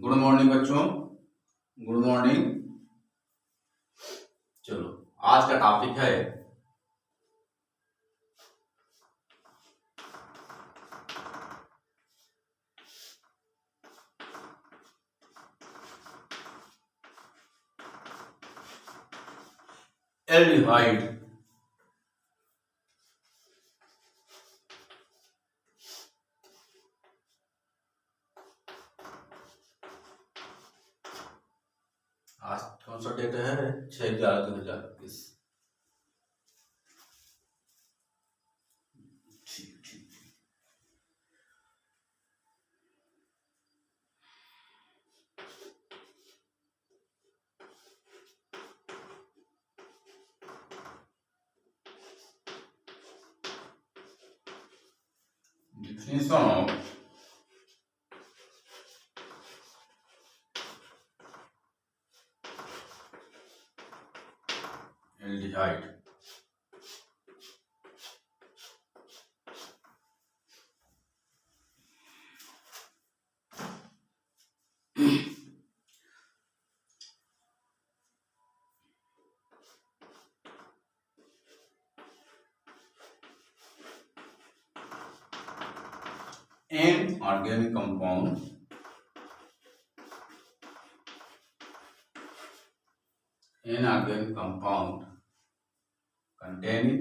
Good morning बच्चों। Good morning. चलो, आज का टॉपिक है एल्डिहाइड। आज कौन सा डेट है? 6/11/2021। ठीक ठीक। Definition of aldehyde. An organic compound containing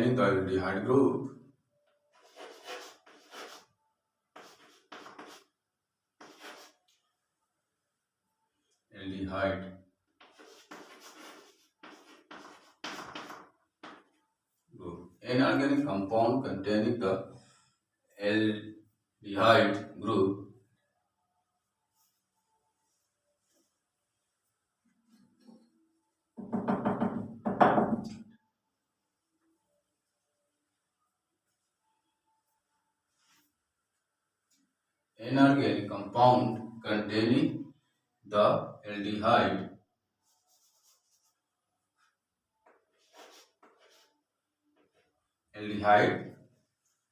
the aldehyde group aldehyde group. An organic compound containing the aldehyde group inorganic compound containing the aldehyde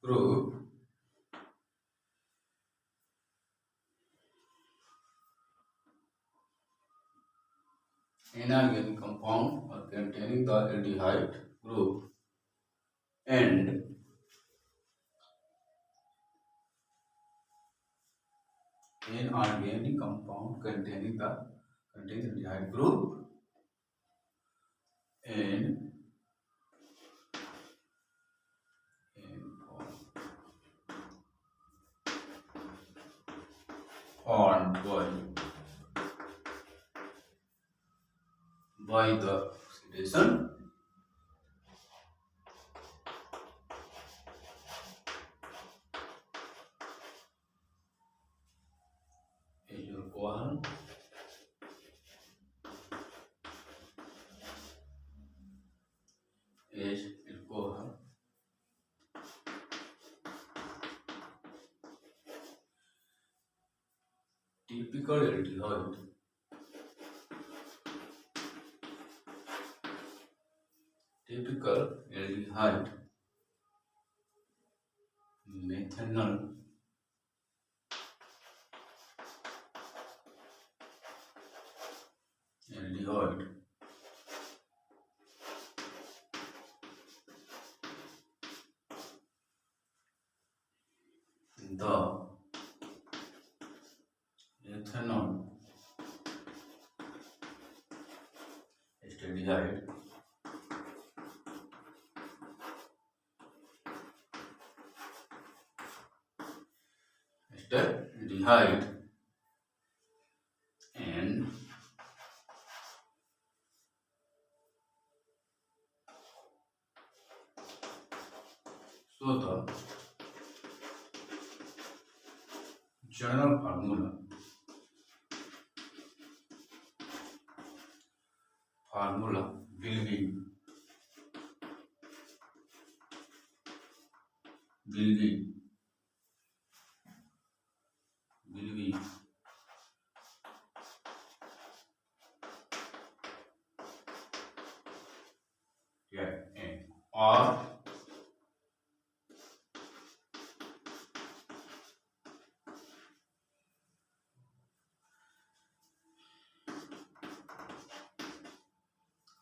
group inorganic compound containing the aldehyde group and inorganic compound containing the aldehyde group and formed by the oxidation alcohol typical aldehyde methanol aldehyde the ethanol aldehyde aldehyde and so the general formula will be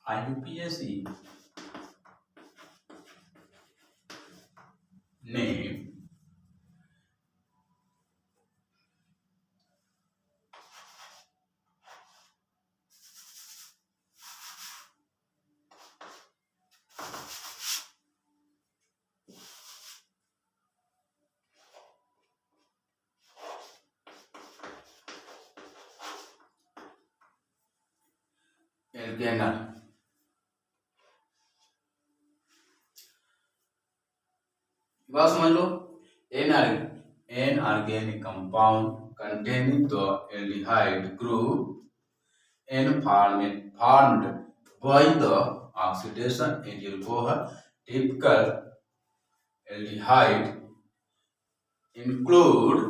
IUPAC ने alkanal बात समझ लो। An organic compound containing the aldehyde group and formed by the oxidation in alcohol. Typical aldehyde include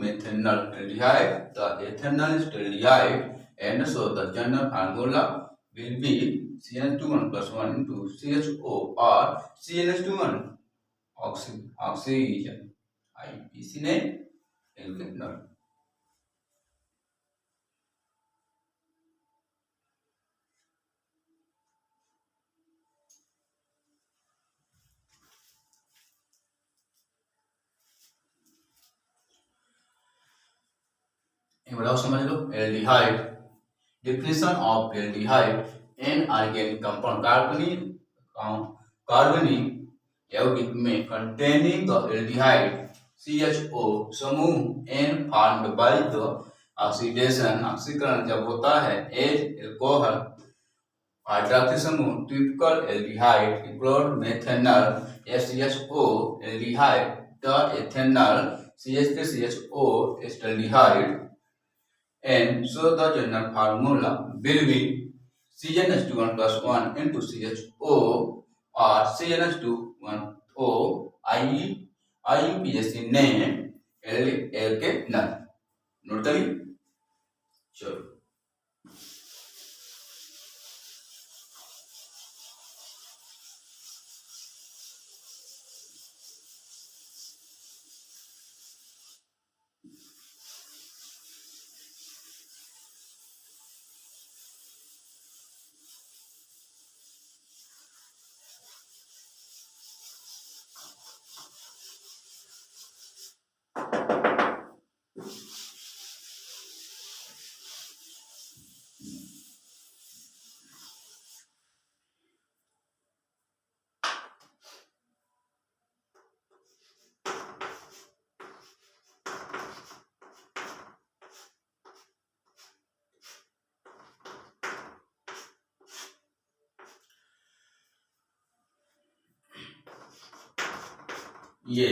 methanol aldehyde, the ethanol aldehyde, and so the general formula will be CH2 plus 1 into CHO or CH2 oxygen. IPC ने alkanal. बताओ समझ लो। Aldehyde definition of aldehyde, an organic compound कार्बनिक यौगिक में containing the aldehyde CHO समूह N formed by the ऑक्सीकरण जब होता है एज एल्कोहल हाइड्रॉक्सी समूह typical aldehyde include methanol CHO aldehyde the ethanol CH3CHO acetaldehyde and so the general formula will be CnH2 plus 1 into CHO or CnH2O IUPAC name alkanal. Note करिए। चलो ये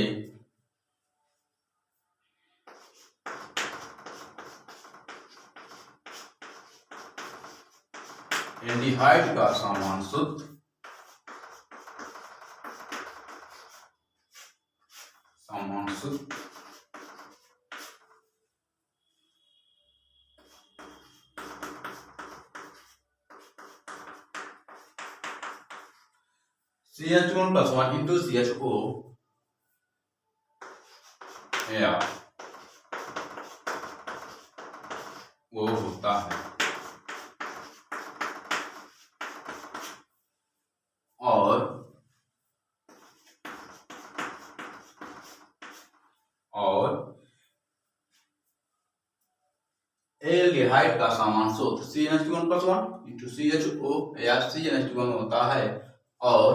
aldehyde का सामान्य सूत्र CH1 plus 1 into CHO या वो होता है और एल्डिहाइड का सामान्य सूत्र CH2 plus 1 into CHO या CH2 होता है और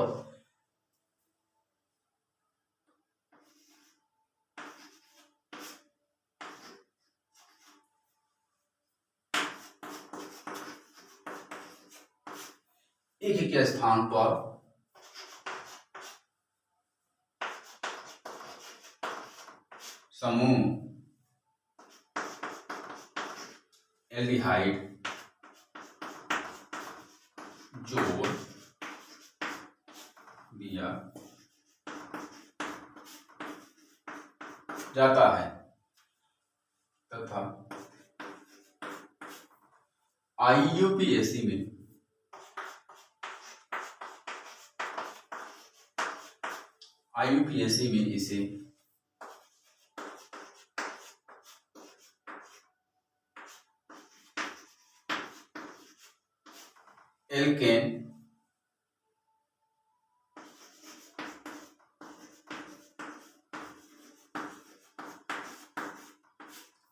एक के स्थान पर समूह एल्डिहाइड जोड़ दिया जाता है तथा IUPAC में इसे एल्केन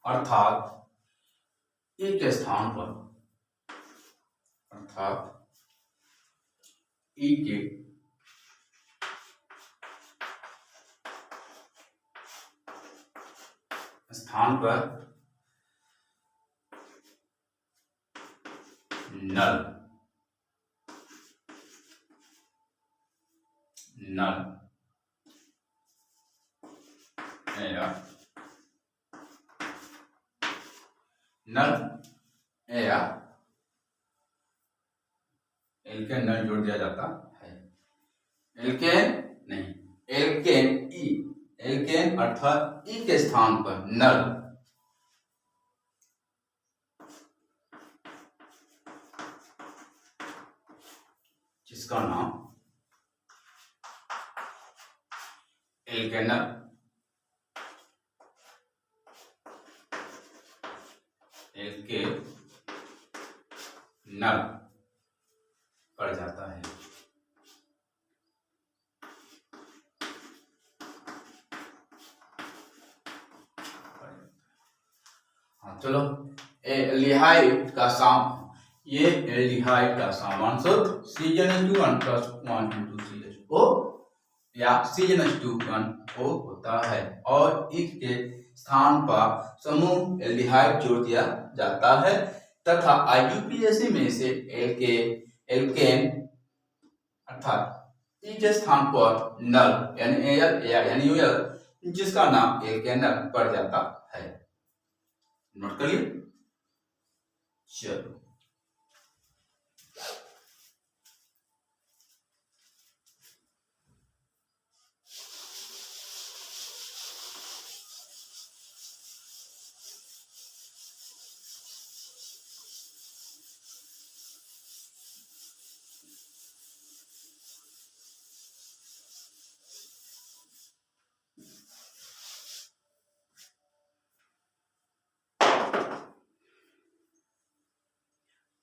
अर्थात ई के स्थान पर, अर्थात ई के स्थान पर नल या एल्केन नल जोड़ दिया जाता है। एल्केन नहीं, एल्केन अर्थात ई के स्थान पर नल जिसका नाम एल्केनल पड़ जाता है। हाँ चलो, एल्डिहाइड का सामान्य सूत्र CnH2 प्लस 1 into CHO या CnH2 होता है और इसके स्थान पर समूह एल्डिहाइड जोड़ दिया जाता है तथा IUPAC में से एल्केन अर्थात ई के स्थान पर नल NaL या NaOL जिसका नाम एल्केनल पड़ जाता है। नोट करिए। चलो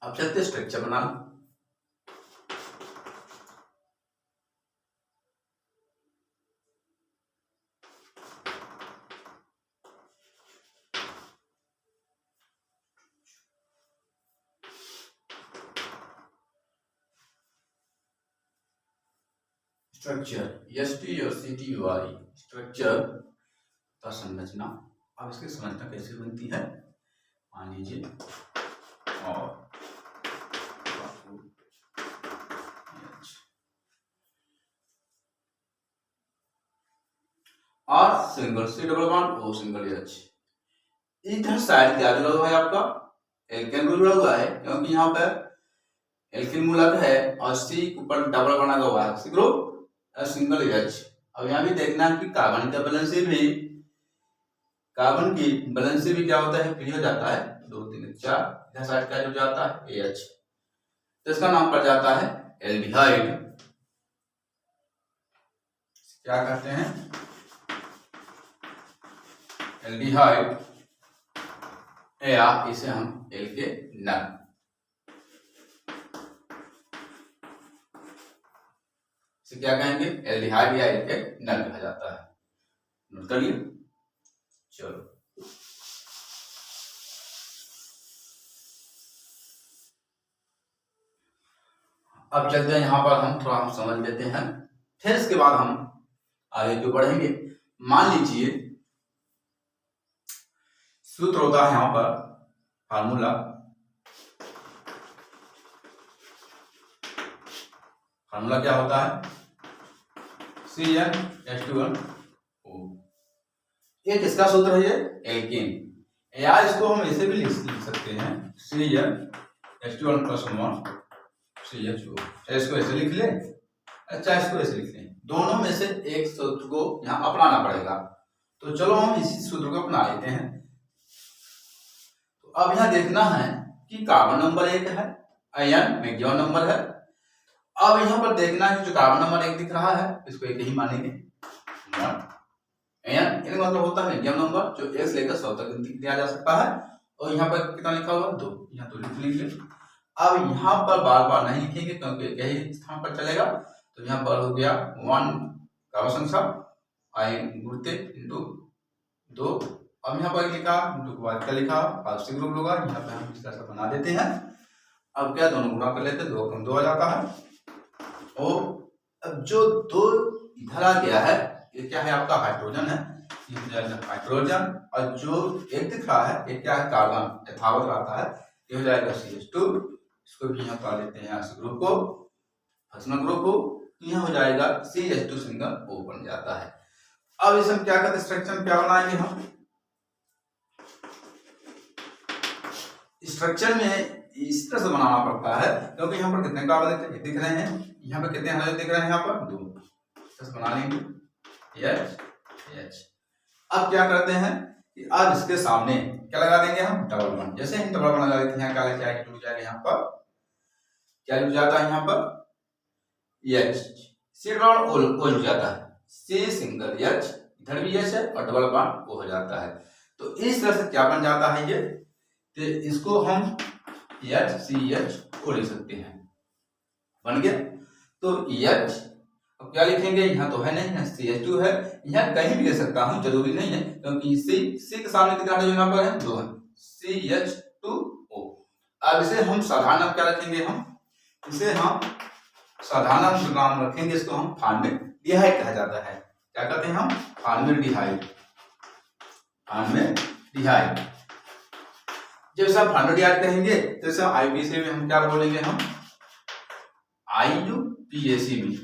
अब चलते स्ट्रक्चर बनाना। स्ट्रक्चर STURCTURE स्ट्रक्चर का संरचना। अब इसकी संरचना कैसे बनती है मान लीजिए, और single C double bond O single H। इधर साइड क्या जुड़ा हुआ है आपका एल्केन ग्रुप जुड़ा हुआ है क्योंकि यहाँ पर एल्केन मूलक है और C के ऊपर डबल बना हुआ है C ग्रुप सिंगल H। अब यहाँ भी देखना है कि कार्बन की बैलेंस भी क्या होता है फ्री हो जाता है 2 3 4। इधर साइड क्या जुड़ जाता है AH, तो इसका नाम पड़ जाता है एल्डिहाइड। क्या कहते हैं एल्डिहाइड या इसे हम एल्केनल। इसे क्या कहेंगे एल्डिहाइड या एल्केनल कहा जाता है। नोट करिए। चलो अब चलते हैं यहाँ पर हम थोड़ा समझ लेते हैं, फिर इसके बाद हम आगे जो बढ़ेंगे। मान लीजिए सूत्र होता है यहाँ पर फार्मूला क्या होता है CnH2O। ये किसका सूत्र है ये एल्केन, या इसको हम ऐसे भी लिख सकते हैं CnH2 प्लस 1 CHO। इसको ऐसे लिख लें, अच्छा इसको ऐसे लिख लें, दोनों में से एक सूत्र को यहाँ अपनाना पड़ेगा। तो चलो हम इसी सूत्र को अपना लेते हैं। तो अब यहाँ देखना है कि कार्बन नंबर 1 है, आयन मैक्सिमम नंबर है। अब यहाँ पर देखना है कि जो कार्बन नंबर 1 दिख रहा है इसको एक ही मानेंगे 1। आयन इसका मतलब होता है मैक्सिमम नंबर जो 1 से लेकर 100 तक किया जा सकता है। और यहाँ पर कितना लिखा हुआ 2, यहाँ तो लिख लीजिए। अब यहाँ पर बार बार नहीं लिखेंगे क्योंकि यही स्थान पर चलेगा। तो यहाँ पर हो गया 1 कार्बन संख्या आई गुणते इंटू 2। अब यहाँ पर लिखा इंटू के बाद क्या लिखा पार्शियल ग्रुप होगा, यहाँ पे हम इस तरह से बना देते हैं। अब क्या दोनों गुणा कर लेते हैं, 2 कम 2 आ जाता है। और अब जो 2 इधर आ गया है ये क्या है आपका हाइड्रोजन है, हाइड्रोजन। और जो एक दिख रहा है ये क्या है कार्बन यथावत रहता है, ये हो जाएगा CH2। इसको भी यहाँ कर लेते हैं इस ग्रुप को, फंक्शनल ग्रुप को, यहाँ हो जाएगा CH2 सिंगल O बन जाता है। अब इसे हम क्या करते हैं, स्ट्रक्चर क्या बनाएंगे हम, स्ट्रक्चर में इस तरह से बनाना पड़ता है क्योंकि यहाँ पर कितने कार्बन दिख रहे हैं, यहाँ पर कितने हाइड्रोजन दिख रहे हैं, यहाँ पर 2 बना लेंगे H। अब क्या करते हैं कि अब इसके सामने क्या लगा देंगे हम डबल बॉन्ड। जैसे हम डबल बॉन्ड लगा देते हैं क्या जुड़ जाएगा, यहाँ पर क्या जुड़ जाता है, यहाँ पर H सी डबल O जुड़ जाता है, C सिंगल H इधर भी H है और डबल बॉन्ड O हो जाता है। तो इस तरह से क्या बन जाता है ये, तो इसको हम HCH लिख सकते हैं, बन गया। तो H अब क्या लिखेंगे, यहाँ तो है नहीं, CH2 है, यहाँ कहीं भी ले सकता हूँ, जरूरी नहीं है क्योंकि C के सामने कितना हाइड्रोजन यहाँ पर है 2 है, CH2O। अब इसे हम साधारण क्या रखेंगे, हम इसे हम साधारण नाम रखेंगे, इसको हम फॉर्मेल्डिहाइड कहा जाता है। क्या कहते हैं हम, फॉर्मेल्डिहाइड। जब इसे फॉर्मेल्डिहाइड कहेंगे तो इसे IUPAC में हम क्या बोलेंगे, हम IUPAC में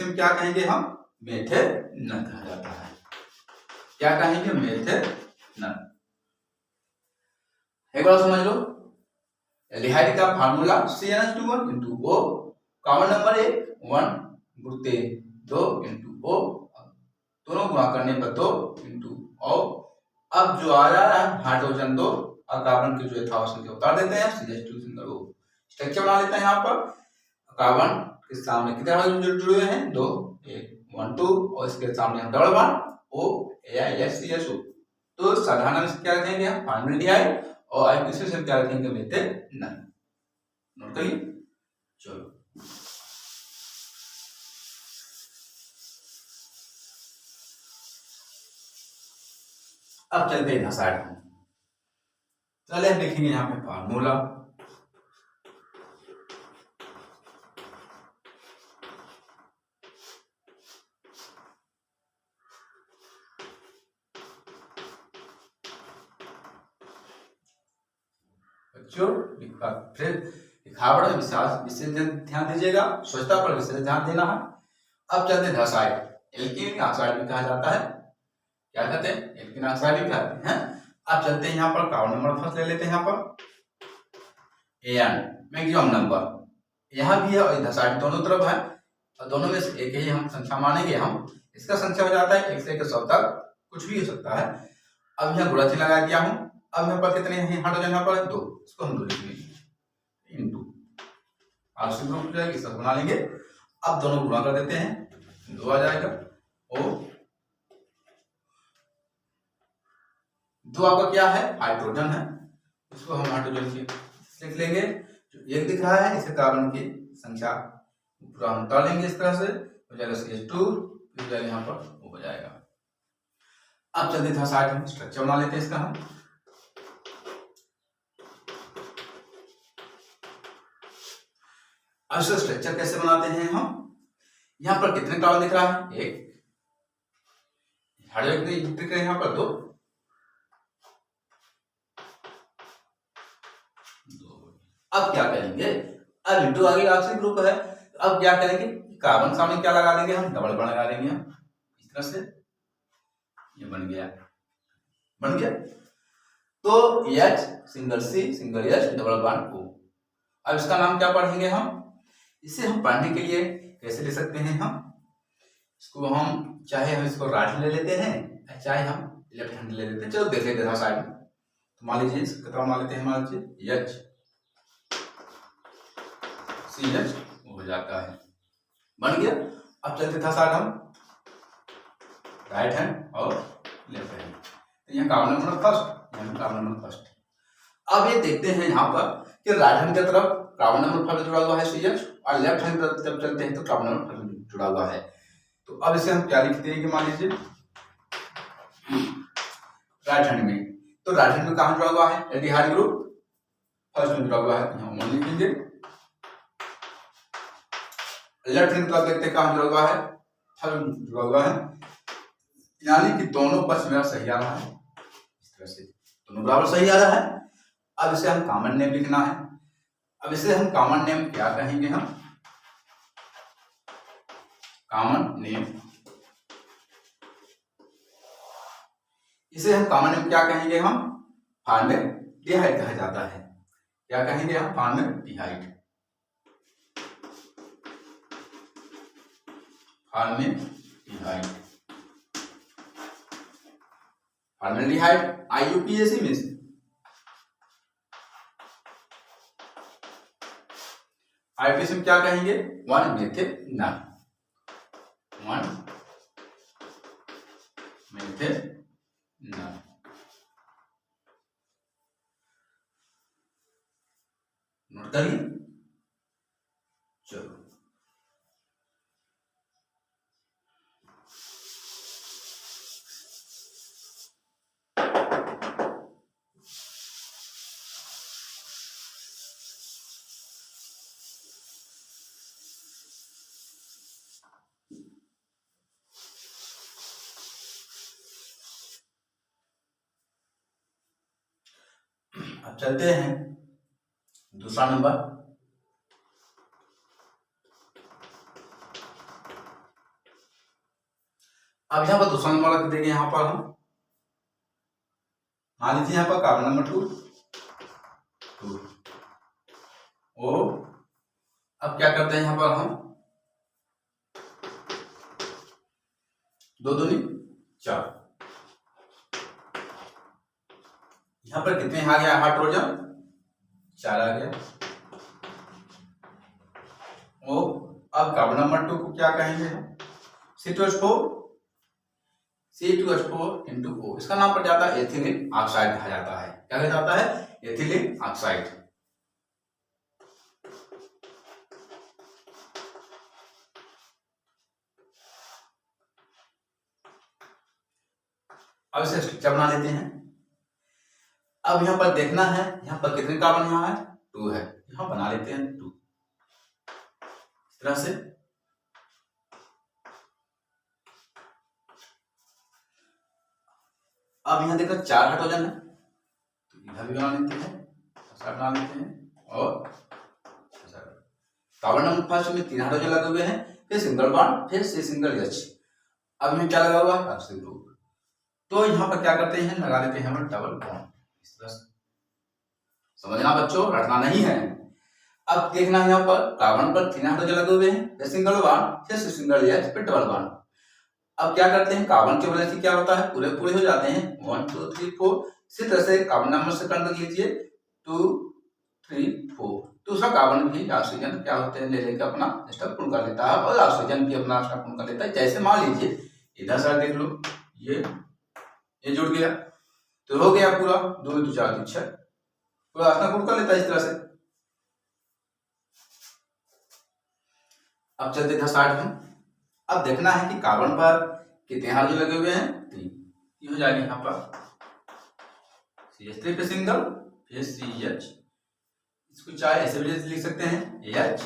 हम क्या कहेंगे, हम मेथेनॉल कहा जाता है। क्या कहेंगे, मेथेनॉल। एक बार समझ लो, एल्डिहाइड का formula CnH2 into O, carbon number 1 गुणते 2 into O, दोनों गुणा करने पर 2 इंटू O। अब जो आ रहा है हाइड्रोजन 2 और कार्बन की जो यथावत संख्या उतार देते हैं, CH2 सिंगल O। स्ट्रक्चर बना लेते हैं, यहाँ पर कार्बन के सामने कितने हाइड्रोजन जुड़े हुए हैं, 2 1 1 2, और इसके सामने हम डबल बॉन्ड OHCHO। तो साधारण में क्या रखेंगे, हम फॉर्मेल्डिहाइड, और IUPAC से क्या रखेंगे, मेथेनॉल। नोट करिए। चलो अब चलते हैं साइड में, चले हम लिखेंगे यहाँ पे फार्मूला। लिखावट विशेष ध्यान दीजिएगा, स्वच्छता पर विशेष ध्यान देना है। अब चलते हैं धासाइड, एल्कीन ऑक्साइड भी कहा जाता है। क्या कहते हैं, एल्कीन ऑक्साइड भी कहते हैं। अब चलते हैं यहाँ पर कार्बन नंबर फर्स्ट ले लेते हैं, यहाँ पर An मैक्सिमम नंबर यहाँ भी है और धासाइड दोनों तरफ है, और दोनों में से एक ही हम संख्या मानेंगे। हम इसका संख्या हो जाता है 1 से 100 तक, कुछ भी हो सकता है। अब यहाँ गुणा चिन्ह लगा दिया हूँ। अब यहाँ पर कितने हैं हाइड्रोजन, यहाँ पर 2, इसको हम 2 लिख लेंगे इंटू आरसी ग्रुप हो जाएगी, सब बना लेंगे। अब दोनों गुणा कर देते हैं, 2 आ जाएगा। O 2 आपका क्या है, हाइड्रोजन है, इसको हम हाइड्रोजन की लिख लेंगे। जो एक दिख रहा है इसे कार्बन की संख्या पूरा हम उतार लेंगे, इस तरह से हो जाएगा CH2, हो जाएगा यहाँ पर O हो जाएगा। अब चलते था साइड में, स्ट्रक्चर बना लेते हैं इसका हम। अब इसका स्ट्रक्चर कैसे बनाते हैं हम, यहाँ पर कितने कार्बन दिख रहा है, 1, हाइड्रोजन दिख रहे हैं यहाँ पर 2, अब क्या करेंगे, अब इंटू आगे ऑक्सीजन ग्रुप है, अब क्या करेंगे, कार्बन सामने क्या लगा देंगे, हम डबल बॉन्ड लगा देंगे हम इस तरह से, ये बन गया। तो H single C single H double bond O। अब इसका नाम क्या पढ़ेंगे हम, इसे हम पढ़ने के लिए कैसे ले सकते हैं, हम इसको हम चाहे हम इसको राइट ले लेते हैं, चाहे हम लेफ्ट हैंड ले लेते हैं। चलो देख लेते हैं साइड में। तो मान लीजिए इसका मान लेते हैं, मान लीजिए H CH हो जाता है, बन गया। अब चलते था साइड हम राइट हैंड और लेफ्ट हैंड। तो यहाँ कार्बन नंबर फर्स्ट, यहाँ कार्बन नंबर फर्स्ट। अब ये देखते हैं यहाँ पर कि राइट हैंड की तरफ कार्बन नंबर 5 जुड़ा हुआ है CH और लेफ्ट हैंड की तरफ जब चलते हैं तो कार्बन नंबर 5 जुड़ा हुआ है। तो अब इसे हम क्या लिखते हैं कि मान लीजिए राइट हैंड में, तो राइट हैंड में कहां जुड़ा हुआ है, एल्डिहाइड ग्रुप फर्स्ट में जुड़ा हुआ है, यहां 1 लिखेंगे। लेफ्ट हैंड की तरफ देखते हैं कहां जुड़ा हुआ है, थर्ड में जुड़ा हुआ है, यानी कि दोनों पक्ष मेरा सही आ रहा है, इस तरह से दोनों बराबर सही आ रहा है। अब इसे हम कॉमन नेम लिखना है। अब इसे हम कॉमन नेम क्या कहेंगे, हम कॉमन नेम, इसे हम कॉमन नेम क्या कहेंगे, हम फॉर्मेल्डिहाइड कहा जाता है। क्या कहेंगे हम, फॉर्मेल्डिहाइड, फॉर्मेल्डिहाइड, फॉर्मेल्डिहाइड IUPAC में से IUPAC में क्या कहेंगे, 1 मेथिल, 1 मेथिल, नोट करिए। चलो अब चलते हैं दूसरा नंबर। अब यहाँ पर दूसरा नंबर रख देंगे, यहाँ पर हम मान लीजिए यहाँ पर कार्बन नंबर 2 ओ। अब क्या करते हैं यहाँ पर हम 2 दूनी 4, यहाँ पर कितने आ गया हाइड्रोजन, 4 आ गया ओ। अब कार्बन नंबर 2 को क्या कहेंगे हम, C2H4 इंटू O, इसका नाम पड़ जाता है एथिलीन ऑक्साइड कहा जाता है। क्या कहा जाता है, एथिलीन ऑक्साइड। अब इसे स्ट्रक्चर बना लेते हैं। अब यहाँ पर देखना है, यहाँ पर कितने कार्बन यहाँ है, 2 है, यहाँ बना लेते हैं 2 इस तरह से। अब यहाँ देखो 4 हाइड्रोजन है, तो इधर भी बना लेते हैं, ऐसा बना लेते हैं, और कार्बन नंबर 5 में 3 हाइड्रोजन लगे हुए हैं, फिर सिंगल बॉन्ड, फिर से सिंगल H। अब यहाँ क्या लगा हुआ है, ऑक्सीजन ग्रुप, तो यहाँ पर क्या करते हैं, लगा देते हैं हम डबल बॉन्ड इस तरह से। समझना बच्चों, रटना नहीं है। अब देखना है यहाँ पर कार्बन पर 3 हाइड्रोजन लगे हुए हैं, फिर सिंगल बॉन्ड, फिर से सिंगल H, फिर डबल बॉन्ड। अब क्या करते हैं, कार्बन के वैलेंसी क्या होता है, पूरे पूरे हो जाते हैं, 1 2 3 4। इसी तरह से कार्बन नंबर से कर लीजिए 2 3 4। दूसरा कार्बन भी ऑक्सीजन क्या होते हैं ले लेकर अपना स्टेप पूर्ण कर लेता है, और ऑक्सीजन भी अपना स्टेप पूर्ण कर लेता है। जैसे मान लीजिए इधर साइड देख लो, ये जुड़ गया, तो हो गया पूरा 2 2 4 3 6, पूरा स्टेप पूर्ण कर लेता है इस तरह से। अब चलते इधर साइड में। अब देखना है कि कार्बन पर कितने हाइड्रोजन लगे हुए हैं, 3। ये हो जाएगा यहाँ पर CH3 पे सिंगल, फिर CH, इसको चाहे ऐसे भी लिख सकते हैं H,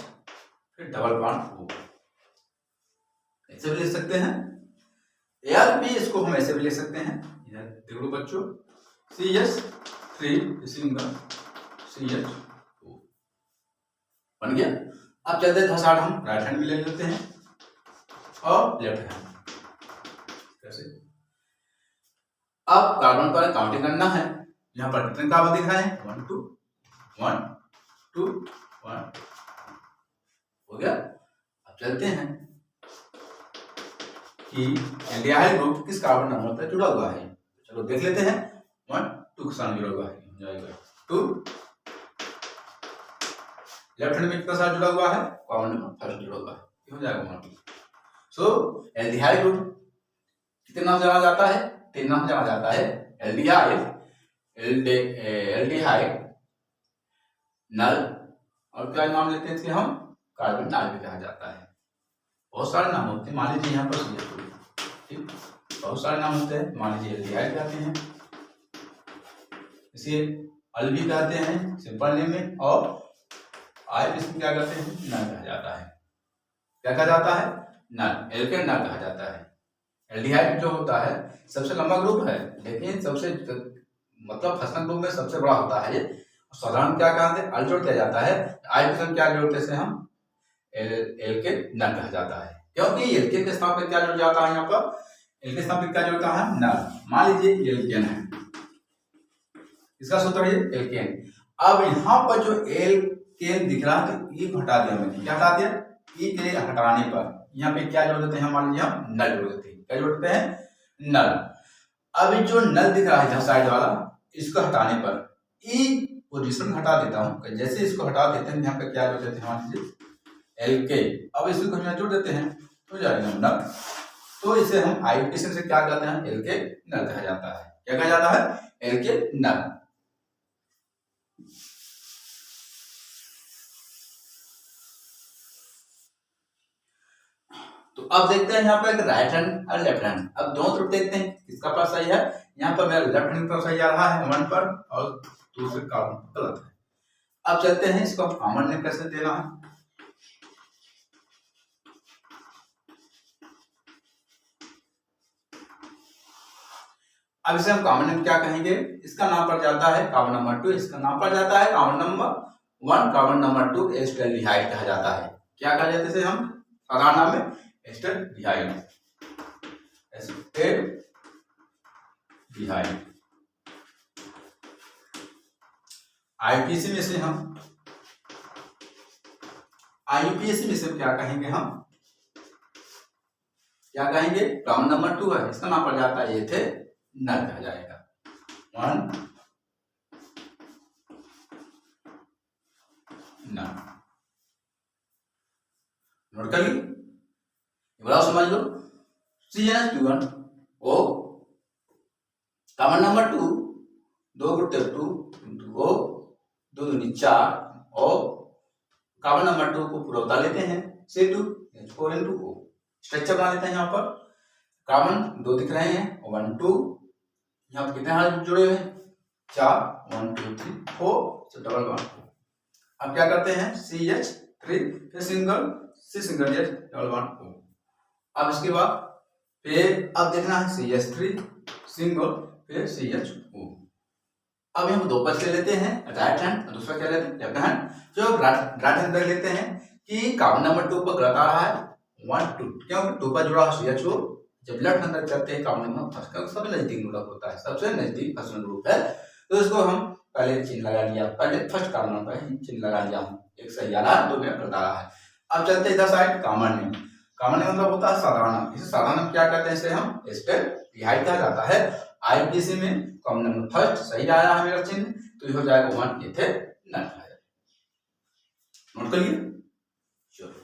फिर डबल बॉन्ड O, ऐसे भी लिख सकते हैं। Al भी इसको हम ऐसे भी लिख सकते हैं, इधर देख लो बच्चों, CH3 सिंगल CH2 बन गया। अब चलते हैं साइड, हम राइट हैंड भी ले लेते हैं और लेफ्ट हैंड कैसे। अब कार्बन पर काउंटिंग करना है, यहाँ पर कितने कार्बन दिख रहे हैं, 1 2 1 2 1 हो गया। अब चलते हैं कि एल्डिहाइड ग्रुप किस कार्बन नंबर पर जुड़ा हुआ है, चलो देख लेते हैं। 1 2 के साथ जुड़ा हुआ है, हो जाएगा 2। लेफ्ट हैंड में किसके साथ जुड़ा हुआ है, कार्बन नंबर 1 जुड़ा हुआ है, हो जाएगा 1 2। सो एल्डिहाइड ग्रुप कितने नाम से जाना जाता है, 3 नाम से जाना जाता है। एल्डिहाइड नल, और क्या नाम लेते हैं इसके हम, कार्बन डाल भी कहा जाता है। बहुत सारे नाम होते हैं, मान लीजिए यहाँ पर ठीक, बहुत सारे नाम होते हैं, मान लीजिए एल्डिहाइड कहते हैं, इसे अल भी कहते हैं सिंपल नेम में, और आय इसको क्या कहते हैं, नल कहा जाता है। क्या कहा जाता है, नल, एल्केन नल कहा जाता है। एल्डिहाइड जो होता है सबसे लंबा ग्रुप है, लेकिन सबसे मतलब फंक्शनल ग्रुप में सबसे बड़ा होता है ये। साधारण क्या कहते हैं, अल जोड़ दिया जाता है, आय क्या जोड़ते से हम एल्केन नल कहा जाता है, क्योंकि एल्केन के स्थान पर क्या जुड़ जाता है, यहाँ पर एल्केन स्थान पर क्या जुड़ता है, नल। मान लीजिए एल्केन है, इसका सूत्र है एल्केन। अब यहाँ पर जो एल्केन दिख रहा है तो ई को हटा दिया मैंने, क्या हटा दिया, ई के हटाने पर यहाँ पे क्या जोड़ देते हैं, मान लीजिए हम नल जोड़ देते हैं। क्या जोड़ते हैं, नल। अब जो नल दिख रहा है जहाँ साइड वाला, इसको हटाने पर ई पोजीशन हटा देता हूँ, जैसे इसको हटा देते हैं यहाँ पे क्या जोड़ देते हैं, मान लीजिए एलके। अब इसको हम यहाँ जोड़ देते हैं तो जाएगा नल। तो इसे हम आईयूपीएसी से क्या कहते हैं, एलके नल कहा जाता है। क्या कहा जाता है, एलके नल। तो अब देखते हैं यहाँ पर राइट हैंड और लेफ्ट हैंड। अब दोनों तरफ देखते हैं किसका पास सही है। यहाँ पर मेरा लेफ्ट हैंड पर सही आ रहा है 1 पर, और दूसरे कार्बन पर गलत है। अब चलते हैं इसको कॉमन नेम कैसे देना है। अब इसे हम कॉमन नेम क्या कहेंगे, इसका नाम पड़ जाता है कार्बन नंबर 2, इसका नाम पड़ जाता है carbon number 1, carbon number 2 acetaldehyde कहा जाता है। क्या कहा जाता है इसे हम साधारण नाम में, एस्टल्डिहाइड, एस्टल्डिहाइड। आईयूपीएसी में से हम क्या कहेंगे, हम क्या कहेंगे, कार्बन नंबर 2 है, इसका नाम पड़ जाता है एथेनॉल कहा जाएगा। 1 नोट कर ली, बड़ा समझ लो। CnH2 O, कार्बन नंबर 2 2 गुट 2 O 2 दूनी 4, और कार्बन नंबर 2 को पूरा लेते हैं C2H4 O। स्ट्रक्चर बना लेते हैं। यहाँ पर कार्बन 2 दिख रहे हैं, 1 2, यहाँ पर कितने हाथ जुड़े हैं, 4, 1 2 3 4, तो डबल बॉन्ड। अब क्या करते हैं, CH3 फिर single H double bond O। अब इसके बाद फिर अब देखना है CH3 सिंगल फिर CHO। अब हम 2 पक्ष ले लेते हैं, राइट हैंड, दूसरा क्या लेते हैं, लेफ्ट हैंड। जो राइट हैंड देख लेते हैं कि कार्बन नंबर 2 पर गलत आ रहा है 1 2, क्योंकि 2 पर जुड़ा CHO। जब लेफ्ट हैंड करते हैं कार्बन नंबर फर्स्ट का सबसे नजदीक ग्रुप होता है, सबसे नजदीक फर्स्ट ग्रुप है, तो इसको हम पहले चिन्ह लगा लिया, पहले फर्स्ट कार्बन पर चिन्ह लगा लिया, एक सही आ रहा है, 2 में गलत आ रहा है। अब चलते हैं इधर side common name. Common name मतलब होता है साधारण। इसे साधारण क्या कहते हैं, इसे हम एस्टल्डिहाइड कहा जाता है। आईयूपीएसी में कॉमन नेम फर्स्ट सही आया है मेरा चिन्ह, तो ये हो जाएगा 1 एथेनॉल। नोट करिए, चलो।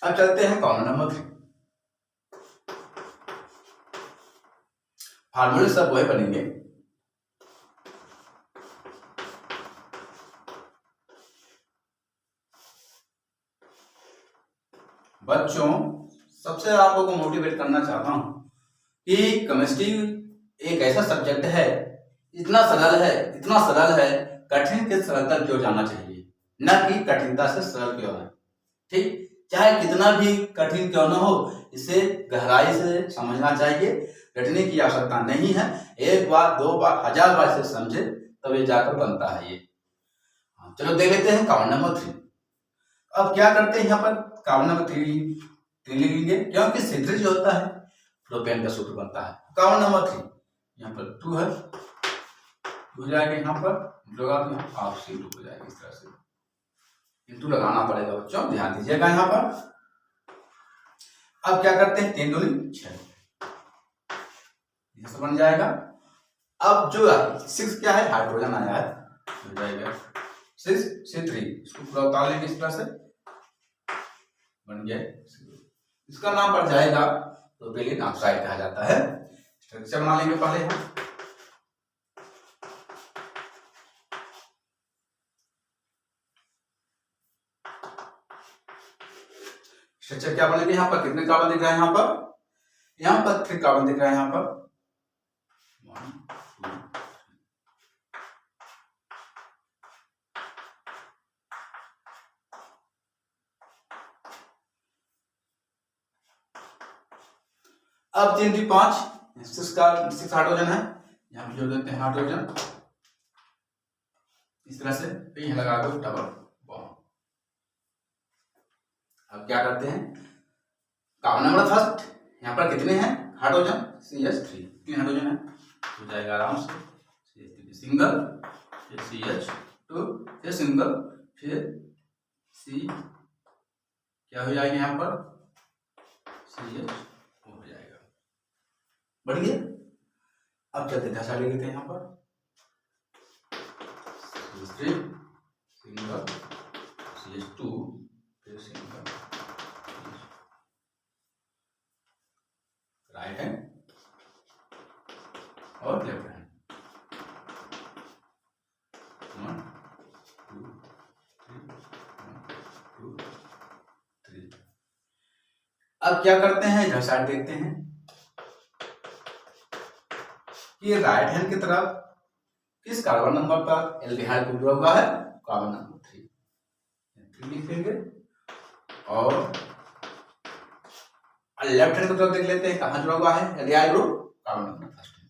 अब चलते हैं कॉमन नंबर 3। फार्मूले सब वही बनेंगे, बच्चों सबसे आप लोगों को मोटिवेट करना चाहता हूं कि केमिस्ट्री एक ऐसा सब्जेक्ट है, इतना सरल है, कठिन के सरलता की ओर जाना चाहिए, न कि कठिनता से सरल की ओर। ठीक, चाहे कितना भी कठिन क्यों न हो, इसे गहराई से समझना चाहिए, रटने की आवश्यकता नहीं है। 1 बार 2 बार 1000 बार से समझे तब ये जाकर बनता है ये। चलो देख लेते हैं कॉमन नंबर 3। अब क्या करते हैं, यहाँ पर कॉमन नंबर 3 लिखेंगे, क्योंकि C3 जो होता है प्रोपेन का सूत्र बनता है। कॉमन नंबर 3 यहाँ पर 2 है, हो जाएगा यहाँ पर लगा तो हाफ C2 हो जाएगा, इस तरह से इंटू लगाना पड़ेगा बच्चों, ध्यान दीजिएगा यहाँ पर। अब क्या करते हैं, 3 दूनी 6, इधर बन जाएगा। अब जो 6 क्या है, हाइड्रोजन आया है, हो जाएगा 6 C3, इसको पूरा उतार लेंगे इस तरह से, बन गया। इसका नाम पड़ जाएगा प्रोपेलिन ऑक्साइड कहा जाता है। स्ट्रक्चर बना लेंगे पहले हम। स्ट्रक्चर क्या बनेगा, यहाँ पर कितने कार्बन दिख रहा है, यहाँ पर 3 कार्बन दिख रहा है, यहाँ पर 1 2 3। अब 3 3 5, 6 हाइड्रोजन है, यहाँ पे जोड़ देते हैं हाइड्रोजन इस तरह से, फिर यहाँ लगा दो डबल बॉन्ड। अब क्या करते हैं, कार्बन नंबर फर्स्ट, यहाँ पर कितने हैं हाइड्रोजन, CH3, 3 हाइड्रोजन है, हो जाएगा आराम से, सिंगल, फिर CH2, फिर सिंगल, फिर C क्या हो जाएगा यहाँ पर, CH हो जाएगा, बढ़ गया। अब चलते दशा ले लेते हैं यहाँ पर, सिंगल, CH2, फिर सिंगल, राइट हैंड और लेफ्ट हैंड, 1 2 3 1 2 3। अब क्या करते हैं, इधर साइड देखते हैं कि राइट हैंड की तरफ किस कार्बन नंबर पर एल्डिहाइड ग्रुप जुड़ा हुआ है, कार्बन नंबर 3 लिखेंगे। और लेफ्ट हैंड की तरफ देख लेते हैं कहाँ जुड़ा हुआ है aldehyde group, carbon number first में।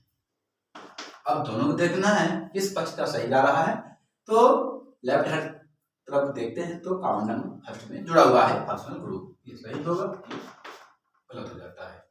अब दोनों को देखना है किस पक्ष का सही जा रहा है, तो लेफ्ट हैंड तरफ देखते हैं तो कार्बन नंबर फर्स्ट में जुड़ा हुआ है फंक्शनल ग्रुप, ये सही होगा, गलत हो जाता है।